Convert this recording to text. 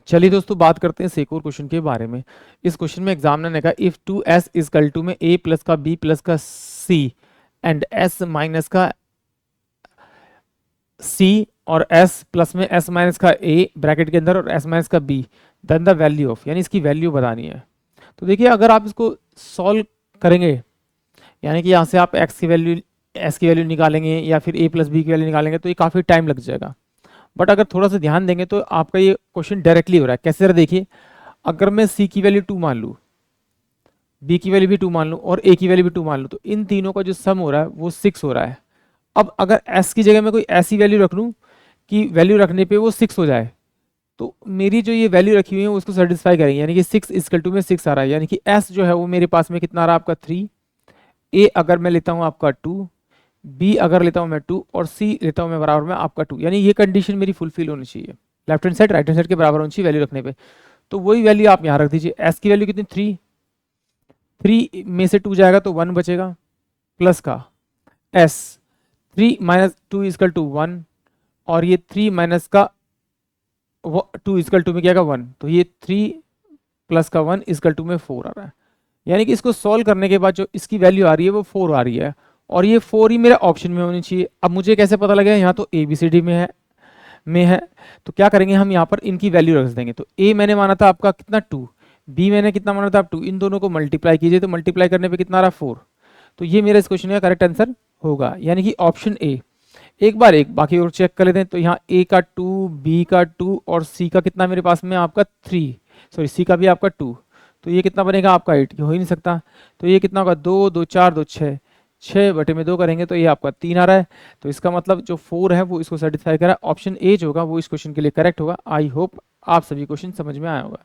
चलिए दोस्तों बात करते हैं इस एक और क्वेश्चन के बारे में। इस क्वेश्चन में एग्जामिनर ने कहा इफ 2s इजकल टू में a प्लस का b प्लस का c एंड s माइनस का c और s प्लस में s माइनस का a ब्रैकेट के अंदर और s माइनस का b, then the value of, यानी इसकी वैल्यू बतानी है। तो देखिए अगर आप इसको सॉल्व करेंगे, यानी कि यहाँ से आप x की वैल्यू s की वैल्यू निकालेंगे या फिर a प्लस b की वैल्यू निकालेंगे तो ये काफ़ी टाइम लग जाएगा। बट अगर थोड़ा सा ध्यान देंगे तो आपका ये क्वेश्चन डायरेक्टली हो रहा है। कैसे जरा देखिए, अगर मैं c की वैल्यू 2 मान लूँ, b की वैल्यू भी 2 मान लूँ और a की वैल्यू भी 2 मान लूँ, तो इन तीनों का जो सम हो रहा है वो 6 हो रहा है। अब अगर s की जगह मैं कोई ऐसी वैल्यू रख लूँ कि वैल्यू रखने पे वो 6 हो जाए, तो मेरी जो ये वैल्यू रखी हुई है उसको सेटिस्फाई करेंगे, यानी कि 6 इजकल टू में 6 आ रहा है, यानी कि s जो है वो मेरे पास में कितना आ रहा है आपका 3, a अगर मैं लेता हूँ आपका 2, b अगर लेता हूँ मैं 2 और c लेता हूँ मैं बराबर में आपका 2, यानी ये कंडीशन मेरी फुलफिल होनी चाहिए, left hand side right hand side के बराबर होनी चाहिए वैल्यू रखने पे। तो वही वैल्यू आप यहाँ रख दीजिए। s की वैल्यू कितनी 3, 3 में से 2 जाएगा तो 1 बचेगा, प्लस का s 3 माइनस 2 इजकल टू 1, और ये 3 माइनस का 2 इजकल टू में क्या 1, तो ये 3 प्लस का 1 इजकल टू में 4 आ रहा है। यानी कि इसको सॉल्व करने के बाद जो इसकी वैल्यू आ रही है वो 4 आ रही है, और ये 4 ही मेरा ऑप्शन में होनी चाहिए। अब मुझे कैसे पता लगे, यहाँ तो ए बी सी डी में है, तो क्या करेंगे हम यहाँ पर इनकी वैल्यू रख देंगे। तो ए मैंने माना था आपका कितना 2, बी मैंने कितना माना था आप 2, इन दोनों को मल्टीप्लाई कीजिए तो मल्टीप्लाई करने पे कितना आ रहा 4। तो ये मेरा इस क्वेश्चन का करेक्ट आंसर होगा, यानी कि ऑप्शन ए। एक बार एक बाकी और चेक कर लेते हैं। तो यहाँ ए का 2, बी का 2 और सी का कितना मेरे पास में आपका 3, सॉरी सी का भी आपका 2, तो ये कितना बनेगा आपका 8, ये हो ही नहीं सकता। तो ये कितना होगा 2 2 4 2 6, 6 बटे में 2 करेंगे तो ये आपका 3 आ रहा है। तो इसका मतलब जो 4 है वो इसको सेटिस्फाई करा, ऑप्शन ए जो होगा वो इस क्वेश्चन के लिए करेक्ट होगा। आई होप आप सभी क्वेश्चन समझ में आया होगा।